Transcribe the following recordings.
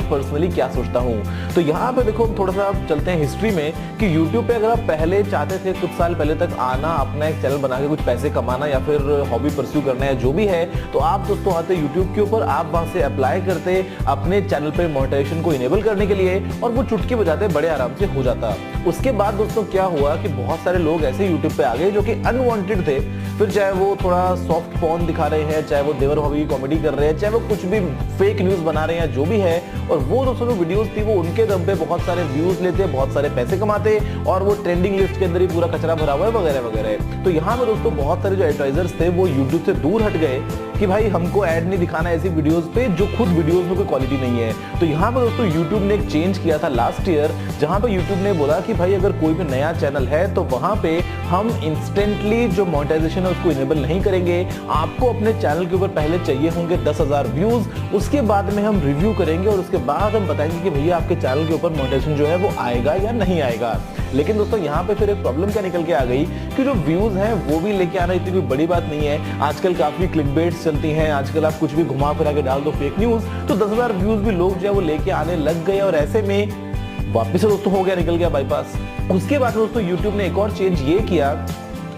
Personally क्या सोचता हूँ। तो यहाँ पे देखो थोड़ा सा आप चलते हैं हिस्ट्री में कि YouTube पे अगर आप पहले चाहते थे कुछ साल पहले तक आना, अपना एक चैनल बना के कुछ पैसे कमाना या फिर हॉबी परस्यू करना है जो भी है, तो आप दोस्तों आते YouTube के ऊपर, आप वहां से अप्लाई करते अपने चैनल पे मोनेटाइजेशन को इनेबल करने के लिए और वो चुटकी बजाते बड़े आराम से हो जाता। उसके बाद दोस्तों क्या हुआ कि बहुत सारे लोग ऐसे YouTube पे आ गए जो कि अनवांटेड थे, फिर चाहे वो थोड़ा सॉफ्ट पॉर्न दिखा रहे हैं, चाहे वो देवर भाभी की कॉमेडी कर रहे हैं, चाहे वो कुछ भी फेक न्यूज बना रहे हैं, जो भी है, और वो दोस्तों जो वीडियोस थी वो उनके दम पे बहुत सारे व्यूज लेते, बहुत सारे पैसे कमाते और वो ट्रेंडिंग लिस्ट के अंदर ही पूरा कचरा भरा हुआ है वगैरह वगैरह। तो यहाँ पे दोस्तों बहुत सारे जो एडवर्टाइजर्स थे वो यूट्यूब से दूर हट गए कि भाई हमको ऐड नहीं दिखाना ऐसी वीडियोस पे जो खुद वीडियोस में कोई क्वालिटी नहीं है। तो यहाँ पे दोस्तों यूट्यूब ने एक चेंज किया था लास्ट ईयर, जहां पे यूट्यूब ने बोला कि भाई अगर कोई भी नया चैनल है तो वहां पे हम इंस्टेंटली जो मोनेटाइजेशन है उसको इनेबल नहीं करेंगे। आपको अपने चैनल के ऊपर पहले चाहिए होंगे 10,000 व्यूज, उसके बाद में हम रिव्यू करेंगे और उसके बाद हम बताएंगे कि भैया आपके चैनल के ऊपर मोनेटाइजेशन जो है वो आएगा या नहीं आएगा। लेकिन दोस्तों यहाँ पे फिर एक प्रॉब्लम क्या निकल के आ गई कि जो व्यूज हैं वो भी लेके आना इतनी कोई बड़ी बात नहीं है। आजकल काफी क्लिकबेट्स चलती हैं, आजकल आप कुछ भी घुमा फिरा के डाल दो फेक न्यूज, तो 10,000 व्यूज भी लोग जो है वो लेके आने लग गए और ऐसे में वापिस से दोस्तों हो गया, निकल गया बाईपास। उसके बाद दोस्तों यूट्यूब ने एक और चेंज ये किया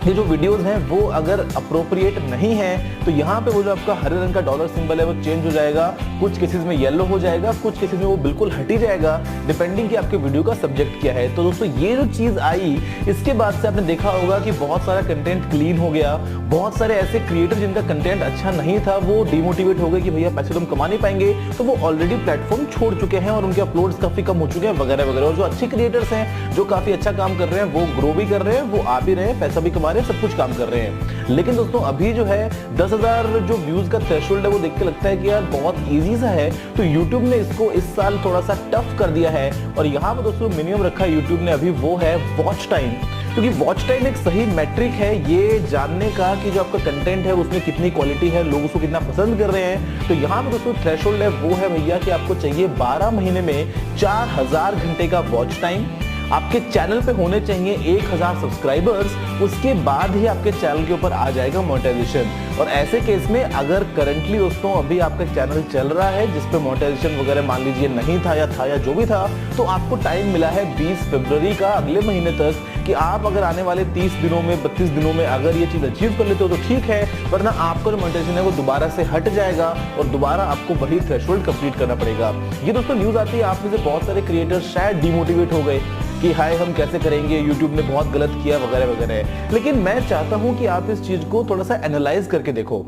कि जो वीडियोस हैं वो अगर अप्रोप्रिएट नहीं है तो यहाँ पे वो जो आपका हरे रंग का डॉलर सिंबल है वो चेंज हो जाएगा, कुछ केसेस में येलो हो जाएगा, कुछ केसेस में वो बिल्कुल हट ही जाएगा, डिपेंडिंग कि आपके वीडियो का सब्जेक्ट क्या है। तो दोस्तों ये जो चीज आई इसके बाद से आपने देखा होगा कि बहुत सारा कंटेंट क्लीन हो गया, बहुत सारे ऐसे क्रिएटर जिनका कंटेंट अच्छा नहीं था वो डिमोटिवेट हो गए कि भैया पैसे तुम कमा नहीं पाएंगे, तो वो ऑलरेडी प्लेटफॉर्म छोड़ चुके हैं और उनके अपलोड्स काफी कम हो चुके हैं वगैरह वगैरह। और जो अच्छे क्रिएटर्स हैं जो काफी अच्छा काम कर रहे हैं वो ग्रो भी कर रहे हैं, वो आ भी रहे हैं, पैसा भी कमा रहे हैं, सब कुछ काम कर रहे हैं। लेकिन दोस्तों अभी जो है 10,000 जो व्यूज का थ्रेशोल्ड है वो देख के लगता है कि यार बहुत इजी सा है, तो YouTube ने इसको इस साल थोड़ा सा टफ कर दिया है और यहाँ पर दोस्तों मिनिमम रखा है YouTube ने अभी वो है वॉच टाइम, क्योंकि वॉच टाइम एक सही मैट्रिक है ये जानने का कि जो आपका कंटेंट है उसमें कितनी क्वालिटी है, लोग उसको कितना पसंद कर रहे हैं। तो यहाँ पर दोस्तों थ्रेशोल्ड है वो है भैया कि आपको चाहिए 12 महीने में 4,000 घंटे का वॉच टाइम, आपके चैनल पे होने चाहिए 1,000 सब्सक्राइबर्स, उसके बाद ही आपके चैनल के ऊपर आ जाएगा मोनेटाइजेशन। और ऐसे केस में अगर करंटली दोस्तों अभी आपका चैनल चल रहा है जिसपे मोनेटाइजेशन वगैरह मान लीजिए नहीं था या जो भी था, तो आपको टाइम मिला है 20 फरवरी का अगले महीने तक कि आप अगर आने वाले 30 दिनों में 32 दिनों में अगर ये चीज अचीव कर लेते हो तो ठीक है, वरना आपका जो मोनेटाइजेशन है वो दोबारा से हट जाएगा और दोबारा आपको वही थ्रेशोल्ड कंप्लीट करना पड़ेगा। ये दोस्तों न्यूज आती है, आप में से बहुत सारे क्रिएटर्स शायद डिमोटिवेट हो गए कि हाय हम कैसे करेंगे, यूट्यूब ने बहुत गलत किया वगैरह वगैरह। लेकिन मैं चाहता हूं कि आप इस चीज को थोड़ा सा एनालाइज करके देखो।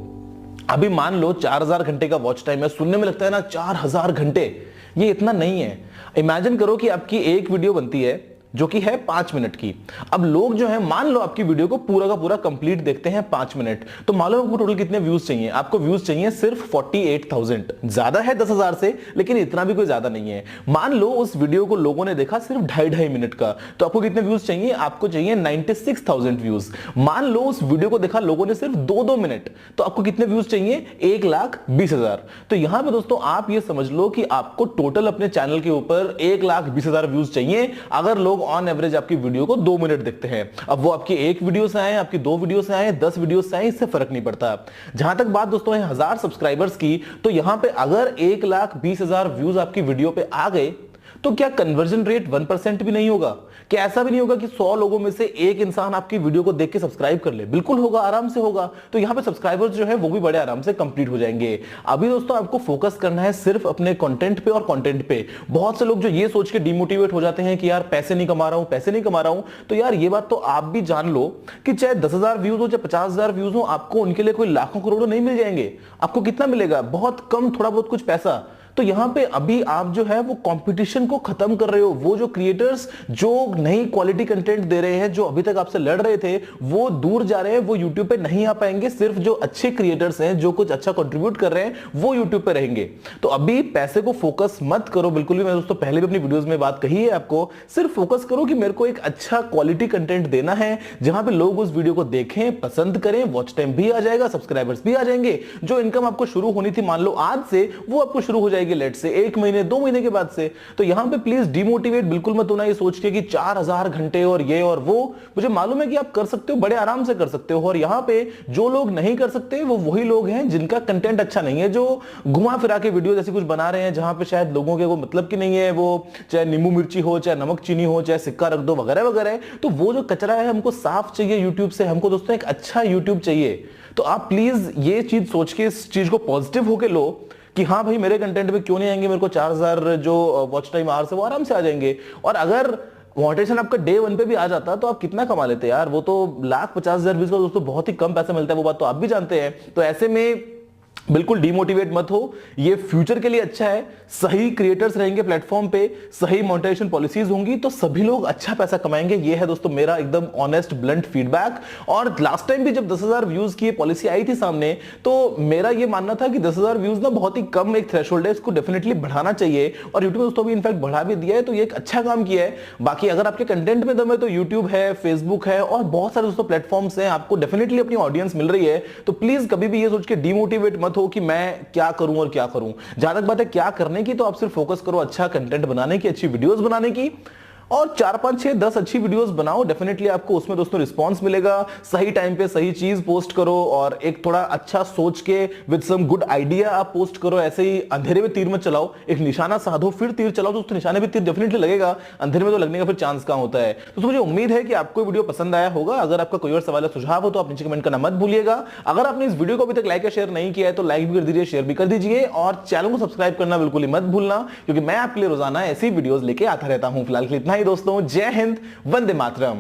अभी मान लो 4,000 घंटे का वॉच टाइम है, सुनने में लगता है ना 4,000 घंटे, ये इतना नहीं है। इमेजिन करो कि आपकी एक वीडियो बनती है जो कि है 5 मिनट की। अब लोग जो है मान लो आपकी वीडियो को पूरा का पूरा कंप्लीट देखते हैं 5 मिनट, तो मान लो आपको टोटल कितने व्यूज चाहिए, आपको व्यूज चाहिए सिर्फ 48,000। ज्यादा है 10,000 से, लेकिन इतना भी कोई ज्यादा नहीं है। मान लो उस वीडियो को लोगों ने देखा सिर्फ 2.5 मिनट का, तो आपको कितने व्यूज चाहिए, आपको चाहिए 96,000 व्यूज। मान लो उस वीडियो को देखा लोगों ने सिर्फ 2-2 मिनट, तो आपको कितने व्यूज चाहिए, 1,20,000। तो यहां पे दोस्तों आप ये समझ लो कि आपको टोटल अपने चैनल के ऊपर 1,20,000 व्यूज चाहिए अगर लोग ऑन एवरेज आपकी वीडियो को 2 मिनट देखते हैं। अब वो आपकी एक वीडियो से आए, आपकी 2 वीडियो से आए, 10 वीडियो से आए, इससे फर्क नहीं पड़ता। जहां तक बात दोस्तों है 1,000 सब्सक्राइबर्स की, तो यहां पे अगर 1,20,000 व्यूज आपकी वीडियो पे आ गए तो क्या कन्वर्जन रेट 1% भी नहीं होगा? क्या ऐसा भी नहीं होगा कि 100 लोगों में से एक इंसान आपकी वीडियो को देख के सब्सक्राइब कर ले? बिल्कुल होगा, आराम से होगा। तो यहां पे सब्सक्राइबर्स जो है वो भी बड़े आराम से कंप्लीट हो जाएंगे। अभी दोस्तों आपको फोकस करना है सिर्फ अपने कंटेंट पे और कंटेंट पे। बहुत से लोग जो ये सोच के डिमोटिवेट हो जाते हैं कि यार पैसे नहीं कमा रहा हूं, पैसे नहीं कमा रहा हूं, तो यार ये बात तो आप भी जान लो कि चाहे 10,000 व्यूज हो चाहे 50,000 व्यूज हो, आपको उनके लिए कोई लाखों करोड़ों नहीं मिल जाएंगे। आपको कितना मिलेगा? बहुत कम, थोड़ा बहुत कुछ पैसा। तो यहां पे अभी आप जो है वो कंपटीशन को खत्म कर रहे हो। वो जो क्रिएटर्स जो नई क्वालिटी कंटेंट दे रहे हैं, जो अभी तक आपसे लड़ रहे थे, वो दूर जा रहे हैं, वो यूट्यूब पे नहीं आ पाएंगे। सिर्फ जो अच्छे क्रिएटर्स हैं, जो कुछ अच्छा कंट्रीब्यूट कर रहे हैं, वो यूट्यूब पे रहेंगे। तो अभी पैसे को फोकस मत करो बिल्कुल भी। मैं दोस्तों पहले भी अपनी वीडियोस में बात कही है आपको, सिर्फ फोकस करो कि मेरे को एक अच्छा क्वालिटी कंटेंट देना है जहां पे लोग उस वीडियो को देखें, पसंद करें, वॉच टाइम भी आ जाएगा, सब्सक्राइबर्स भी आ जाएंगे। जो इनकम आपको शुरू होनी थी मान लो आज से, वो आपको शुरू हो जाएगी मिलेगी लेट से 1 महीने 2 महीने के बाद से। तो यहां पे प्लीज डिमोटिवेट बिल्कुल मत होना ये सोच के कि 4000 घंटे और ये और वो। मुझे मालूम है कि आप कर सकते हो, बड़े आराम से कर सकते हो। और यहां पे जो लोग नहीं कर सकते वो वही लोग हैं जिनका कंटेंट अच्छा नहीं है, जो घुमा फिरा के वीडियो जैसे कुछ बना रहे हैं जहां पे शायद लोगों के वो मतलब की नहीं है, वो चाहे नींबू मिर्ची हो, चाहे नमक चीनी हो, चाहे सिक्का रख दो वगैरह वगैरह। तो वो जो कचरा है हमको साफ चाहिए यूट्यूब से, हमको दोस्तों एक अच्छा यूट्यूब चाहिए। तो आप प्लीज ये चीज सोच के इस चीज को पॉजिटिव होके लो कि हाँ भाई मेरे कंटेंट पे क्यों नहीं आएंगे, मेरे को 4000 जो वॉच टाइम आवर्स है वो आराम से आ जाएंगे। और अगर मोनेटाइजेशन आपका डे 1 पे भी आ जाता तो आप कितना कमा लेते यार, वो तो 1,50,000 व्यूज का दोस्तों बहुत ही कम पैसा मिलता है, वो बात तो आप भी जानते हैं। तो ऐसे में बिल्कुल डिमोटिवेट मत हो, ये फ्यूचर के लिए अच्छा है। सही क्रिएटर्स रहेंगे प्लेटफॉर्म पे, सही मोनेटाइजेशन पॉलिसीज होंगी तो सभी लोग अच्छा पैसा कमाएंगे। ये है दोस्तों मेरा एकदम ऑनेस्ट ब्लंट फीडबैक। और लास्ट टाइम भी जब 10,000 व्यूज की पॉलिसी आई थी सामने, तो मेरा ये मानना था कि 10,000 व्यूज ना बहुत ही कम एक थ्रेशोल्ड है, इसको डेफिनेटली बढ़ाना चाहिए। और यूट्यूब दोस्तों भी इनफैक्ट बढ़ा भी दिया है, तो ये एक अच्छा काम किया है। बाकी अगर आपके कंटेंट में दम है तो यूट्यूब है, फेसबुक है और बहुत सारे दोस्तों प्लेटफॉर्म्स हैं, आपको डेफिनेटली अपनी ऑडियंस मिल रही है। तो प्लीज कभी भी ये सोच के डिमोटिवेट मत हो कि मैं क्या करूं और क्या करूं। जहां तक बात है क्या करने की, तो आप सिर्फ फोकस करो अच्छा कंटेंट बनाने की, अच्छी वीडियोस बनाने की, और 4 5 6 10 अच्छी वीडियोस बनाओ। डेफिनेटली आपको उसमें दोस्तों रिस्पांस मिलेगा। सही टाइम पे सही चीज पोस्ट करो और एक थोड़ा अच्छा सोच के विद सम गुड आइडिया आप पोस्ट करो। ऐसे ही अंधेरे में तीर मत चलाओ, एक निशाना साधो फिर तीर चलाओ, तो उस निशाने पे तीर डेफिनेटली लगेगा, अंधेरे में तो लगने का फिर चांस कहां होता है। तो मुझे उम्मीद है कि आपको वीडियो पसंद आया होगा। अगर आपका कोई और सवाल या सुझाव हो तो आप नीचे कमेंट करना मत भूलिएगा। अगर आपने इस वीडियो को अभी तक लाइक या शेयर नहीं किया है तो लाइक भी कर दीजिए, शेयर भी कर दीजिए और चैनल को सब्सक्राइब करना बिल्कुल ही मत भूलना, क्योंकि मैं आपके लिए रोजाना ऐसी वीडियोस लेके आता रहता हूं। फिलहाल के लिए इतना ही दोस्तों, जय हिंद, वंदे मातरम।